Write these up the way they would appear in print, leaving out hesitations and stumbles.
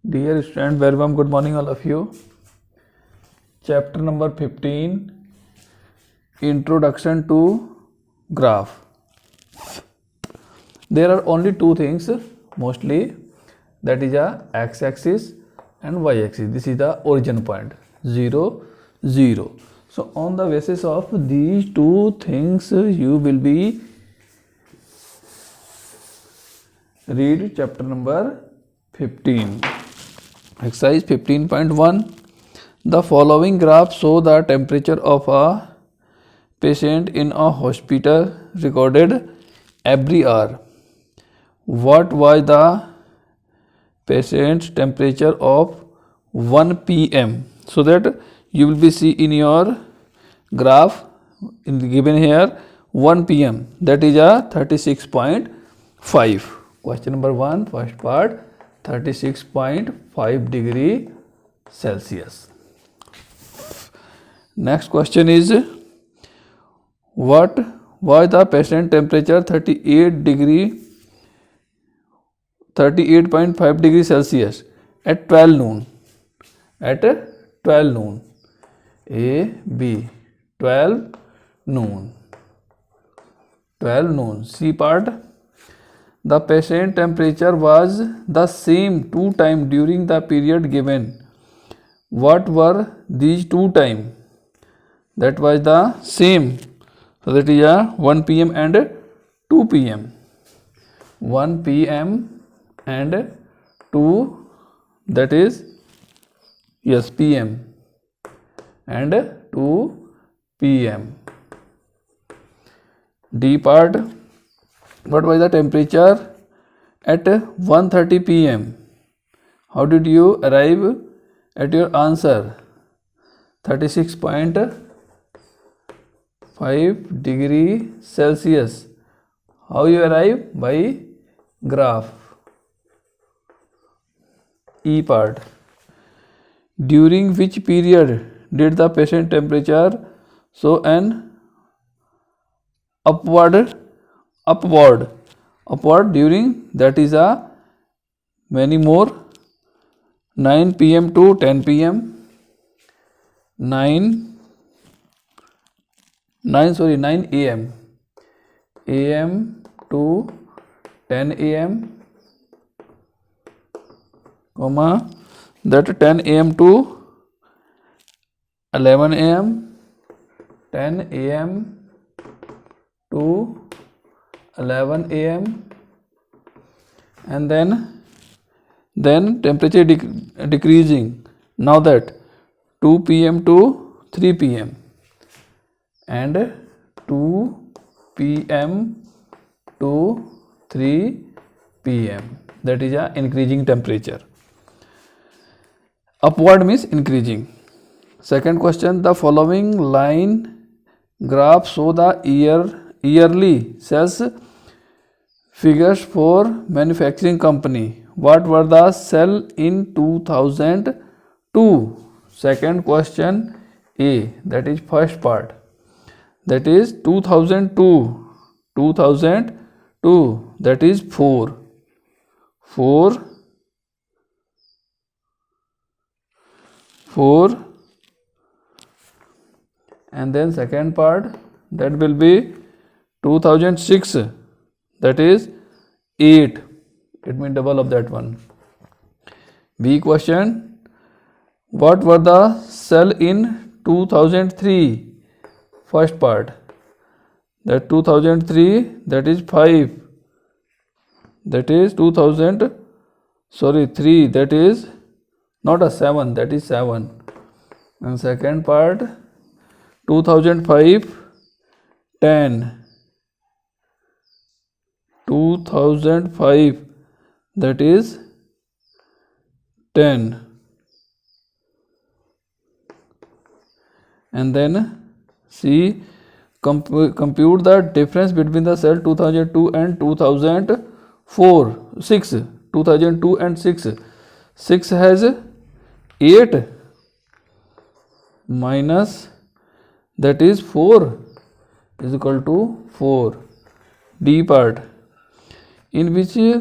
Dear student, very warm good morning all of you. Chapter number 15, Introduction to Graph. There are only two things mostly, that is a x-axis and y-axis. This is the origin point 0, 0. So on the basis of these two things you will be read chapter number 15. Exercise 15.1. The following graph show the temperature of a patient in a hospital recorded every hour. What was the patient's temperature of 1 p.m. So that you will be see in your graph given here 1 p.m. that is a 36.5. Question number 1, first part, 36.5 degree Celsius. Next question is, what was the patient temperature 38.5 degree Celsius at 12 noon? At 12 noon. A, B. 12 noon. 12 noon. C part. The patient temperature was the same 2 times during the period given. What were these 2 times? That was the same. So that is a 1 p.m. and 2 p.m. 1 p.m. and 2, that is yes p.m. and 2 p.m. D part. What was the temperature at 1:30 p.m.? How did you arrive at your answer? 36.5 degree Celsius. How you arrive? By graph. E part. During which period did the patient temperature show an upward during, that is a many more, 9 p.m. to 10 p.m. 9 a.m. to 10 a.m. comma, that 10 a.m. to 11 a.m. 10 a.m. to 11 a.m. and then temperature decreasing. Now that 2 p.m. to 3 p.m. and 2 p.m. to 3 p.m. that is a increasing temperature. Upward means increasing. Second question, the following line graph show the yearly sales figures for manufacturing company. What were the sales in 2002? Second question A, that is first part, that is 2002, that is 4 and then second part, that will be 2006, that is 8. It means double of that one. B question, what were the sales in 2003? First part, that 2003, that is 5, that is 3, that is not a 7, that is 7. And second part, 2005, 10. 2005, that is 10. And then C, compute the difference between the cell 2002 and 6. 2002 and 6. 6 has 8 minus, that is 4, is equal to 4. D part. In which year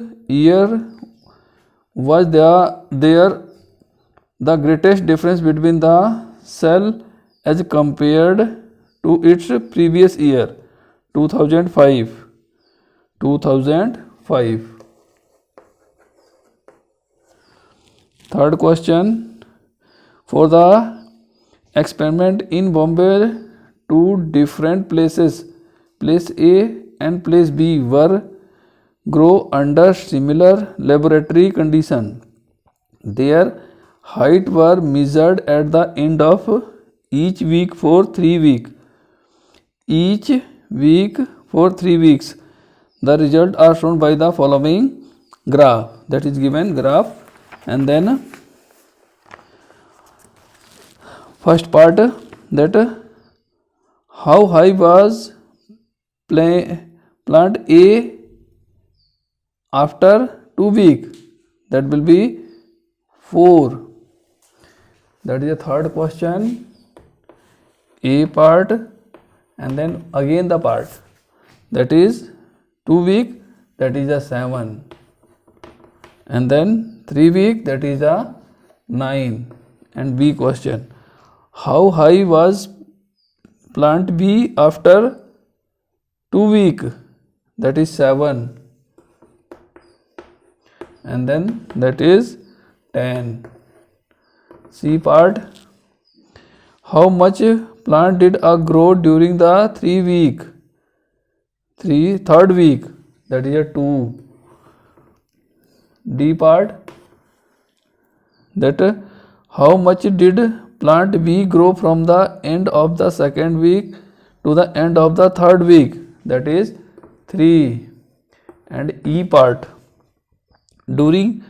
was there the greatest difference between the cell as compared to its previous year? 2005. Third question, for the experiment in Bombay, two different places, place A and place B, were grow under similar laboratory condition. Their height were measured at the end of each week for 3 weeks. Each week for 3 weeks. The results are shown by the following graph. That is given graph, and then first part, that how high was plant A after 2 weeks? That will be 4. That is the third question. A part, and then again the part, that is 2 weeks, that is a 7, and then 3 weeks, that is a 9. And B question, how high was plant B after 2 weeks? That is 7, and then that is 10. C part, how much plant did grow during the third week? That is a 2. D part, that how much did plant B grow from the end of the second week to the end of the third week? That is 3. And E part, during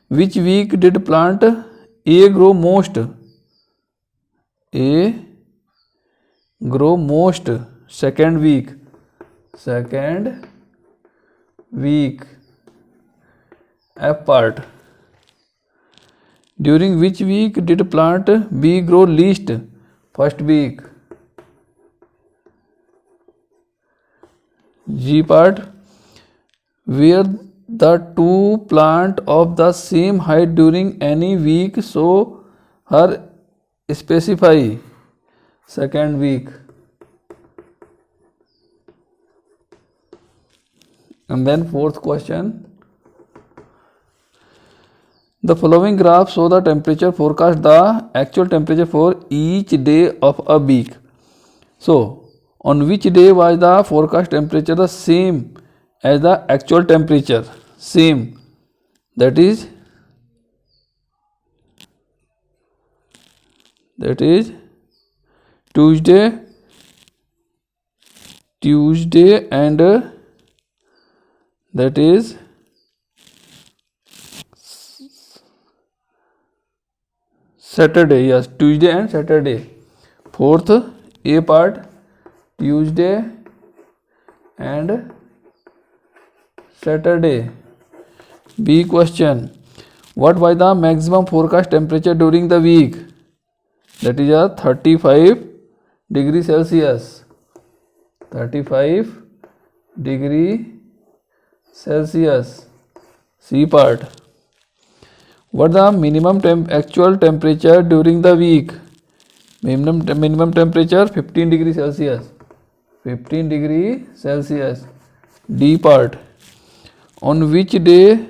which week did plant A grow most? A grow most, second week. F part, during which week did plant B grow least? First week. G part, where the two plant of the same height during any week, so her specify? Second week. And then fourth question, the following graph show the temperature forecast, the actual temperature for each day of a week. So, on which day was the forecast temperature the same as the actual temperature? Same. That is Tuesday, and that is Saturday. Yes, Tuesday and Saturday. Fourth, A part, Tuesday and Saturday. B question, what was the maximum forecast temperature during the week? That is a 35 degree Celsius. 35 degree Celsius. C part, what the minimum actual temperature during the week? Minimum temperature 15 degree Celsius. 15 degree Celsius. D part, on which day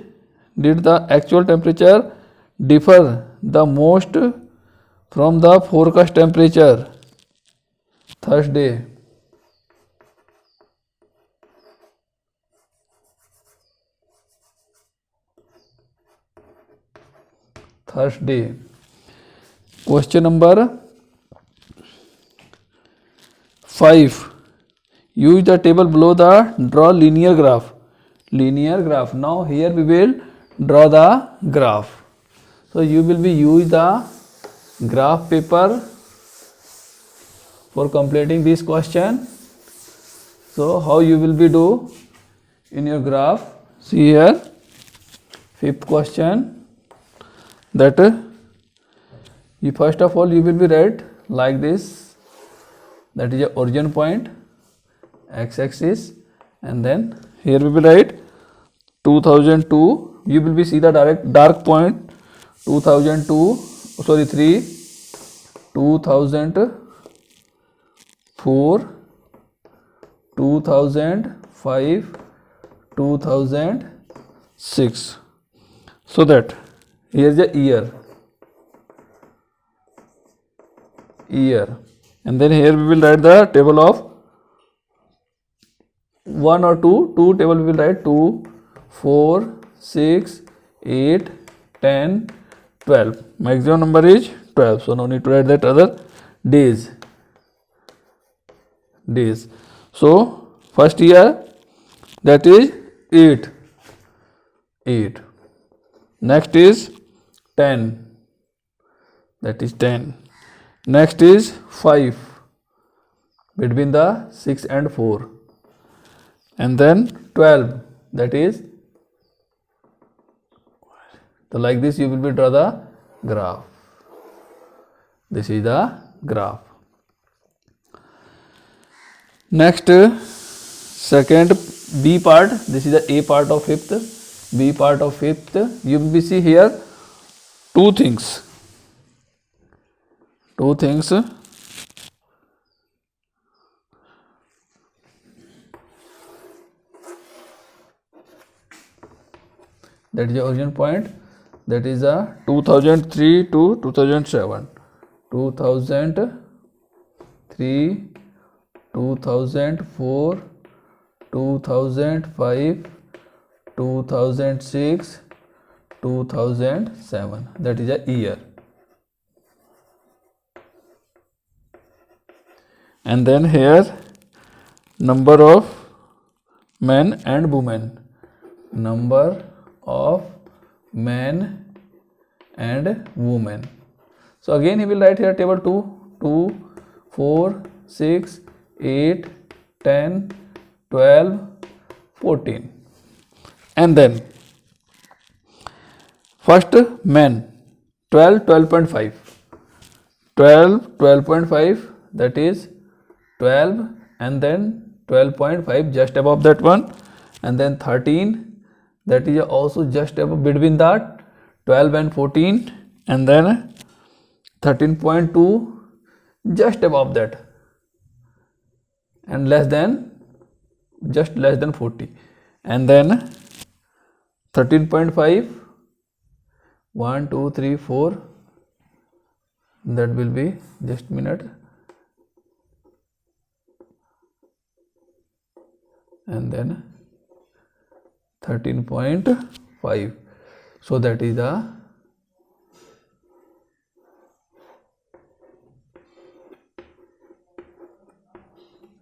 did the actual temperature differ the most from the forecast temperature? Thursday. Question number 5. Use the table below the draw linear graph. Now here we will draw the graph. So you will be use the graph paper for completing this question. So how you will be do in your graph? See here, fifth question, that you first of all you will be write like this, that is your origin point, x-axis, and then here we will write 2002, you will be see the dark point. 2002, sorry 3, 2004, 2005, 2006. So that here is the year, and then here we will write the table of 1 or 2 table we will write 2, 4, 6, 8, 10, 12. Maximum number is 12. So no need to write that other days. So first year, that is 8. Next is 10. That is 10. Next is 5. Between the 6 and 4. And then 12. That is, so like this you will be draw the graph. This is the graph. Next, second B part. This is the A part of fifth. B part of fifth. You will be see here two things. That is the origin point. That is a 2003 to 2007. 2003, 2004, 2005, 2006, 2007. That is a year. And then here number of men and women. Number of men and women. So again he will write here table 2, 4, 6, 8, 10, 12, 14. And then first men 12, 12.5. 12.5, that is 12, and then 12.5 just above that one, and then 13, that is also just above between that 12 and 14, and then 13.2 just above that, and just less than 40, and then 13.5, 1, 2, 3, 4, that will be just minute, and then 13.5. So that is the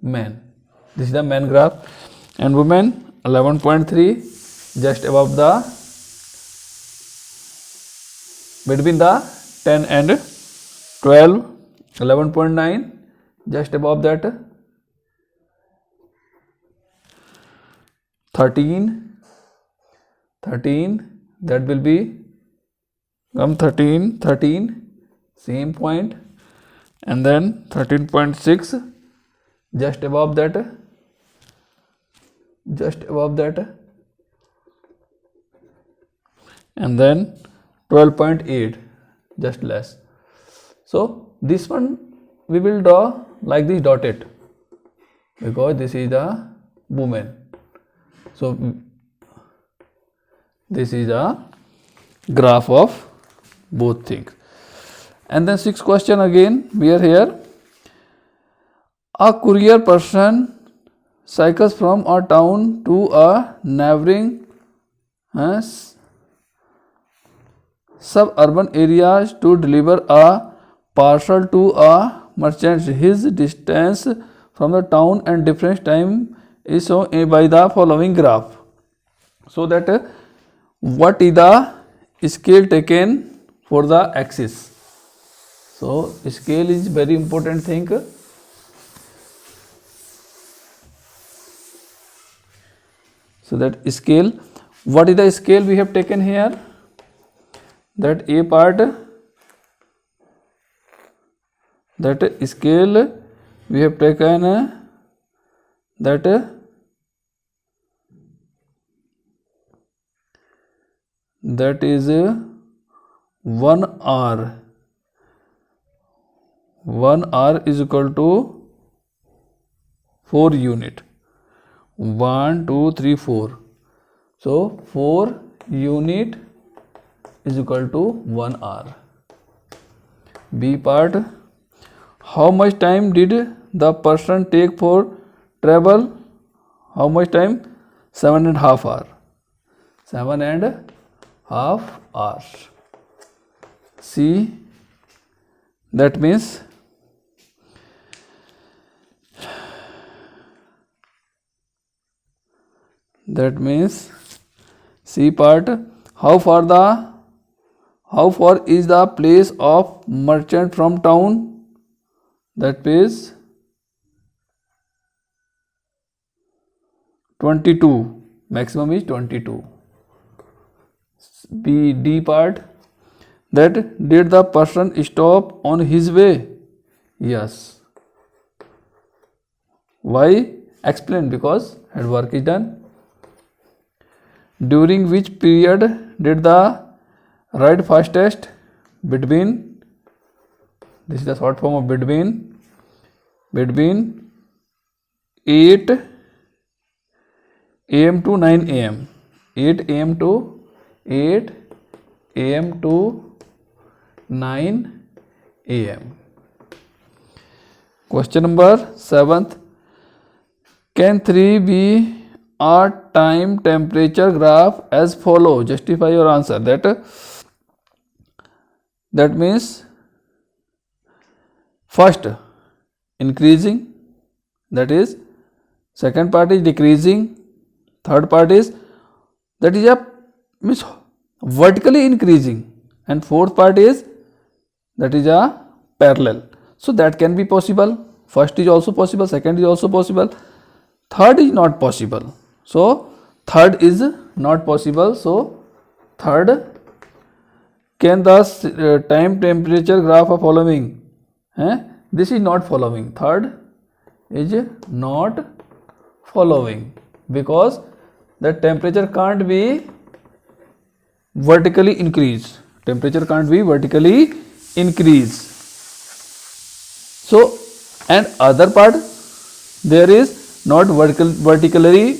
men. This is the men graph. And women 11.3, just above the between the 10 and 12. 11.9, just above that. 13, that will be 13, same point, and then 13.6, just above that, and then 12.8, just less. So this one we will draw like this dotted, because this is the woman. So this is a graph of both things. And then sixth question again, we are here. A courier person cycles from a town to a neighboring suburban areas to deliver a parcel to a merchant. His distance from the town and difference time is shown by the following graph. So that what is the scale taken for the axis? So scale is very important thing. So that scale, what is the scale we have taken here? That A part, that scale we have taken that that is 1 hour. 1 hour is equal to 4 unit. 1 2 3 4. So 4 unit is equal to 1 hour. B part. How much time did the person take for travel? How much time? 7.5 hours. 7.5 hours. C. That means C part. How far is the place of merchant from town? That is 22. Maximum is 22. D part. That did the person stop on his way? Yes. Why? Explain. Because head work is done. During which period did the ride fastest? Between. This is the short form of between 8 am to 9 am. 8 am to 9 am. Question number 7th. Can 3 be a time temperature graph as follow? Justify your answer. That means first increasing, that is second part is decreasing, third part is that is a means vertically increasing, and fourth part is that is a parallel. So that can be possible. First is also possible, second is also possible, third is not possible. So third is not possible. So third, can the time temperature graph of following? This is not following. Third is not following because the temperature can't be vertically increase. Temperature can't be vertically increase. So, and other part there is not vertically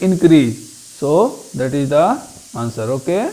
increase. So that is the answer. Okay.